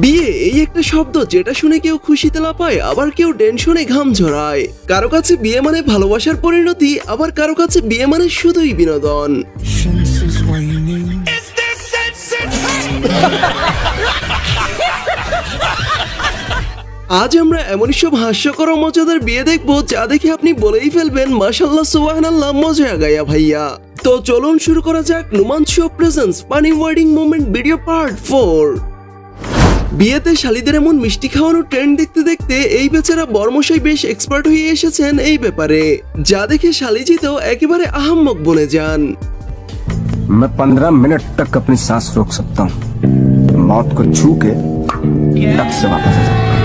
বিয়ে এই একটা শব্দ যেটা শুনে কেউ খুশিতে লাফায়, আবার কেউ টেনশনে ঘাম ঝরায়। কারো কাছে বিয়ে মানে ভালোবাসার পরিণতি, আবার কারো কাছে বিয়ে মানে শুধুই বিনোদন। আজ আমরা এমন সব হাস্যকর ও মজাদার বিয়ে দেখবো যা দেখে আপনি বলেই ফেলবেন মাশাআল্লাহ সুবহানাল্লাহ, মজা গায়া ভাইয়া। তো চলুন শুরু করা যাক Noman show presents funny wedding moment video part 4। বিয়েতে শালিদের এমন মিষ্টি খাওয়ানোর ট্রেন্ড দেখতে দেখতে এই বেচারা বরমশাই বেশ এক্সপার্ট হয়ে এসেছেন এই ব্যাপারে, যা দেখে শালিজিতেও একেবারে আহাম্মক বনে যান। मैं 15 मिनट तक अपनी सांस रोक सकता हूँ, मौत को छू के टक से वापस आ सकता हूँ,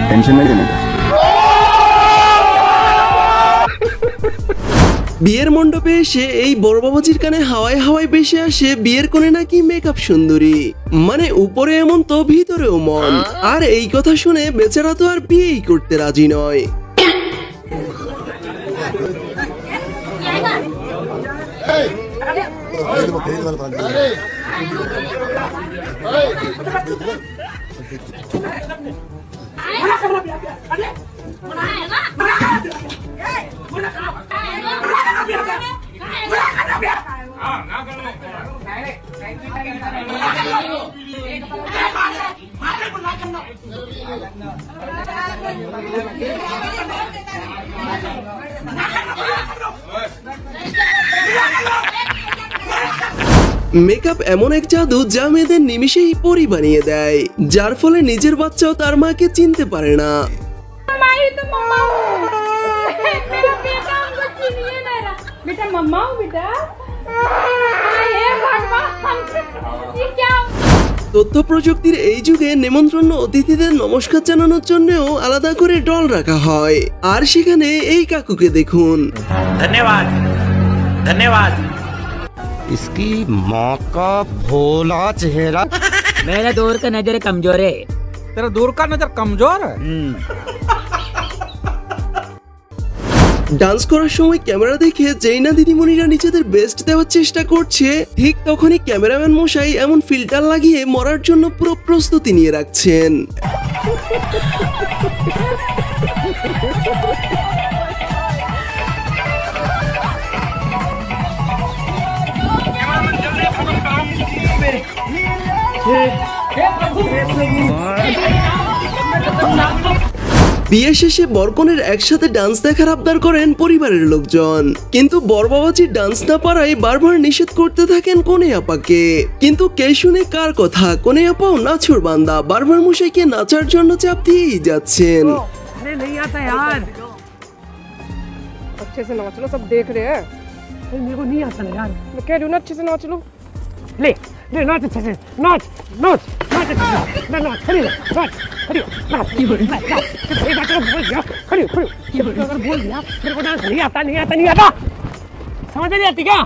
टेंशन नहीं लेने का। বিয়ের মণ্ডপে এসে এই বড় বাবাজির কানে হাওয়ায় হাওয়ায় ভেসে আসে বিয়ের কোণে নাকি মেকআপ সুন্দরী, মানে উপরে এমন তো ভিতরেও মন। আর এই কথা শুনে বেচারা তো আর বিয়েই করতে রাজি নয়। মেকআপ এমন এক জাদু যা মেয়েদের নিমিষেই পরি বানিয়ে দেয়, যার ফলে নিজের বাচ্চাও তার মাকে চিনতে পারে না। তথ্য প্রযুক্তির এই যুগে নেমন্ত্রণ অতিথিদের নমস্কার জানানোর জন্যও আলাদা করে ডল রাখা হয়। আর সেখানে এই কাকুকে দেখুন। ধন্যবাদ ধন্যবাদ। इसकी माँ का भोला चेहरा। मेरा दूर का नजर कमजोर है। तेरा दूर का नजर कमजोर है। ডান্স করার সময় ক্যামেরা দেখে যেই না দিদিমণিরা নিজেদের বেস্ট দেওয়ার চেষ্টা করছে, ঠিক তখনই ক্যামেরাম্যান মশাই এমন ফিল্টার লাগিয়ে মরার জন্য পুরো প্রস্তুতি নিয়ে রাখছেন। বিয়ে শেষে বরকনের একসাথে ডান্স দেখার আবদার করেন পরিবারের লোকজন, কিন্তু বরবাবাজির ডান্স না পারায় বারবার নিষেধ করতে থাকেন কনে আপাকে। কিন্তু কে শুনে কার কথা, কনে আপাও নাছুর বান্দা, বারবার মশাইকে নাচার জন্য চাপ দিয়েই যাচ্ছেন। अच्छे से नाच लो, सब देख रहे हैं। मेरे को नहीं आता ना यार, मैं कह रही हूँ ना अच्छे से नाच लो। ले ले नाच अच्छे से, नाच नाच नाच अच्छे से, नाच खड़ी हो, नाच खड़ी हो, नाच की बोल नाच एक बात तो बोल दिया, खड़ी हो की बोल, अगर बोल दिया मेरे को डांस नहीं आता समझ नहीं आती क्या?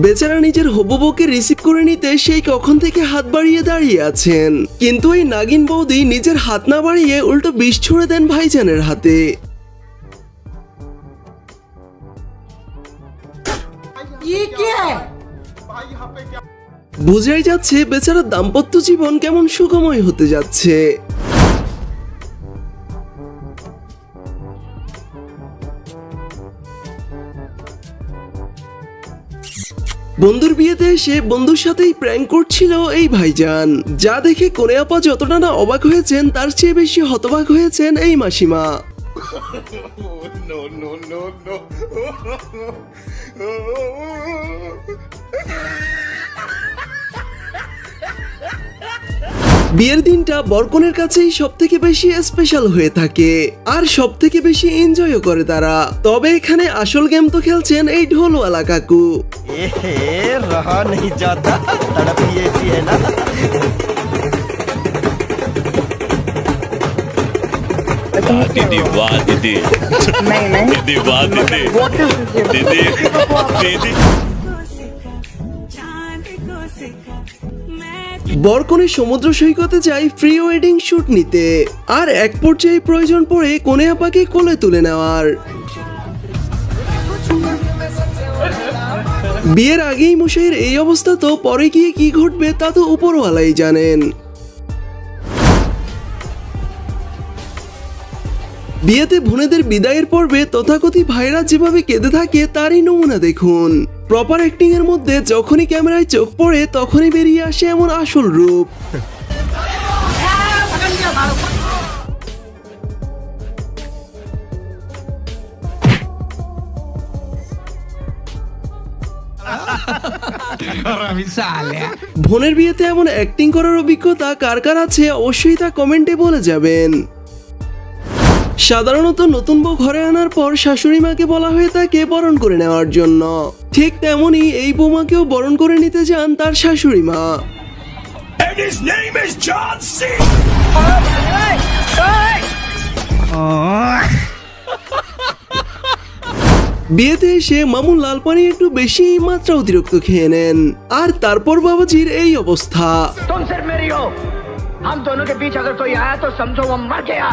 বেচারা নিজের হবু বউকে রিসিভ করে নিতে সেই কখন থেকে হাত বাড়িয়ে দাঁড়িয়ে আছেন, কিন্তু এই নাগিন বৌদি নিজের হাত না বাড়িয়ে উল্টো বিষ ছুঁড়ে দেন ভাইজানের হাতে। বোঝাই যাচ্ছে বেচারা দাম্পত্য জীবন কেমন সুখময় হতে যাচ্ছে। বন্ধুর বিয়েতে এসে বন্ধুর সাথেই প্র্যাঙ্ক করছিল এই ভাইজান, যা দেখে কোনে আপা যতটা না অবাক হয়েছেন তার চেয়ে বেশি হতবাক হয়েছেন এই মাসিমা। বিয়ের দিনটা বরকনের কাছেই সব থেকে বেশি স্পেশাল হয়ে থাকে, আর সব থেকে বেশি এনজয়ও করে তারা। তবে এখানে আসল গেম তো খেলছেন এই ঢোলওয়ালা কাকু। रहा नहीं जाता, तड़प ही ऐसी है ना। दीदी वाह दीदी, नहीं दीदी वाह दीदी, दीदी दीदी। বরকনে সমুদ্র সৈকতে যায় প্রি ওয়েডিং শুট নিতে, আর এক পর্যায়ে প্রয়োজন পড়ে কনে আপাকে কোলে তুলে নেওয়ার। বিয়ের আগেই মশাইয়ের এই অবস্থা, তো পরে গিয়ে কি ঘটবে তা তো উপরওয়ালাই জানেন। বিয়েতে বোনেদের বিদায়ের পর্বে তথাকথিত ভাইরা যেভাবে কেঁদে থাকে তারই নমুনা দেখুন। প্রপার অ্যাক্টিং এর মধ্যে যখনই ক্যামেরায় চোখ পড়ে তখনই বেরিয়ে আসে এমন আসল রূপ। বোনের বিয়েতে এমন অ্যাক্টিং করার অভিজ্ঞতা কার কার আছে অবশ্যই তা কমেন্টে বলে যাবেন। সাধারণত নতুন বউ ঘরে আনার পর শাশুড়ি মাকে বলা হয়ে থাকে বরণ করে নেওয়ার জন্য, ঠিক তেমনি এই বৌমাকেও বরণ করে নিতে যান তার শাশুড়ি মা। বিয়েতে এসে মামুন লাল পানি একটু বেশি মাত্রা অতিরিক্ত খেয়ে নেন, আর তারপর বাবাজির এই অবস্থা। तुम सिर्फ मेरी हो, हम दोनों के बीच अगर कोई आया तो समझो वो मर गया।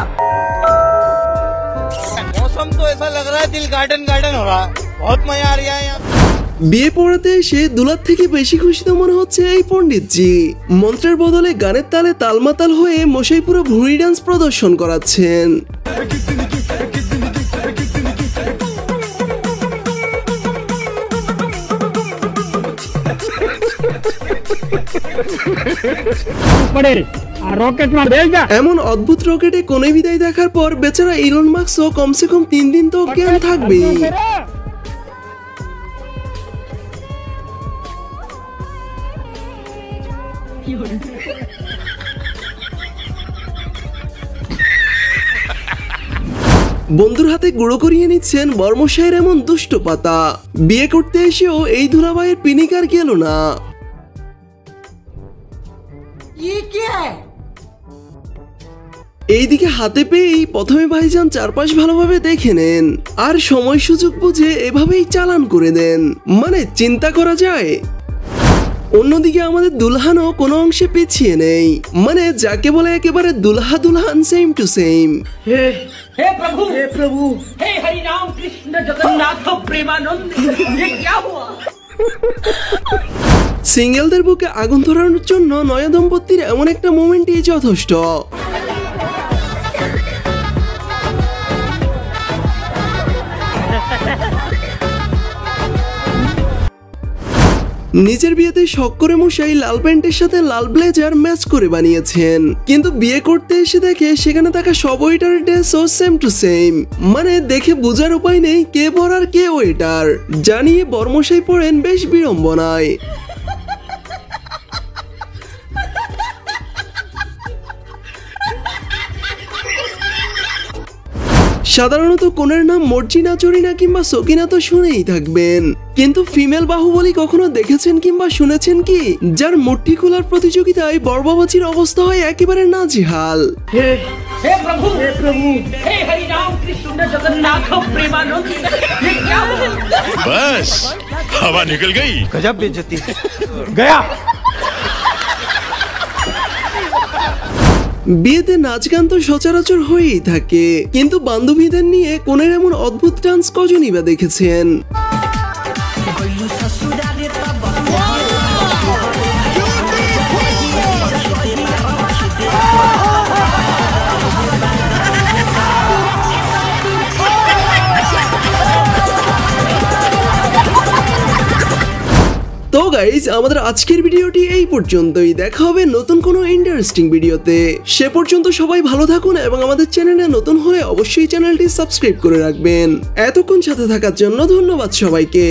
मौसम तो ऐसा लग रहा है दिल गार्डन गार्डन हो रहा है, बहुत मजा आ रहा है यहाँ। বিয়ে পড়াতে এসে দুলার থেকে বেশি খুশি তো মনে হচ্ছে এই পণ্ডিতজি। মন্ত্রের বদলে গানের তালে তালমাতাল হয়ে মশাই পুরো ভুঁড়ি ডান্স প্রদর্শন করাচ্ছেন। এমন অদ্ভুত রকেটে কোনে বিদায় দেখার পর বেচারা ইলন মাস্কও কমসে কম 3 দিন তো জ্ঞান থাকবেই। বন্ধুর হাতে গুঁড়ো করিয়ে নিচ্ছেন বর্মশাইয়ের এমন দুষ্ট পাতা। বিয়ে করতে এসেও এই ধুলাবাইয়ের পিনিকার গেল না। এইদিকে হাতে পেয়েই প্রথমে ভাইজান চারপাশ ভালোভাবে দেখে নেন, আর সময় সুযোগ বুঝে এভাবেই চালান করে দেন। মানে চিন্তা করা যায়। অন্যদিকে আমাদের দুলহানও কোনো অংশে পিছিয়ে নেই, মানে যাকে বলে একেবারে দুলহা দুলহান সেম টু সেম। हे प्रभु हे हरि राम कृष्ण जगन्नाथ प्रेमानंद, ये क्या हुआ? সিঙ্গেলদের বুকে আগুন ধরানোর জন্য নয়া দম্পতির এমন একটা মোমেন্টই যথেষ্ট। নিজের বিয়েতে শখ করে মশাই লাল প্যান্টের সাথে লাল ব্লেজার ম্যাচ করে বানিয়েছেন, কিন্তু বিয়ে করতে এসে দেখে সেখানে থাকা সব ওয়েটারের ড্রেসও সেম টু সেম। মানে দেখে বোঝার উপায় নেই কে বর আর কে ওয়েটার। জানিয়ে বর্মশাই পড়েন বেশ বিড়ম্বনায়। সাধারণত কোনের নাম মর্জিনা, চরিনা কিংবা সকিনা তো শুনেই থাকবেন, কিন্তু ফিমেল বাহুবলী কখনো দেখেছেন কিংবা শুনেছেন কি যার মুঠি খোলার প্রতিযোগিতায় বড়বাবাজির অবস্থা হয় একেবারে নাজেহাল। हे प्रभु हे हरि राम कृष्ण जगन्नाथ प्रेमानंद, ये क्या हुआ? बस हवा निकल गई। गजब बेइज्जती गया। বিয়েতে নাচ গান তো সচরাচর হয়েই থাকে, কিন্তু বান্ধবীদের নিয়ে কোনের এমন অদ্ভুত ডান্স কজনই বা দেখেছেন? তো গাইজ আমাদের আজকের ভিডিওটি এই পর্যন্তই। দেখা হবে নতুন কোনো ইন্টারেস্টিং ভিডিওতে। সে পর্যন্ত সবাই ভালো থাকুন এবং আমাদের চ্যানেলে নতুন হলে অবশ্যই চ্যানেলটি সাবস্ক্রাইব করে রাখবেন। এতক্ষণ সাথে থাকার জন্য ধন্যবাদ সবাইকে।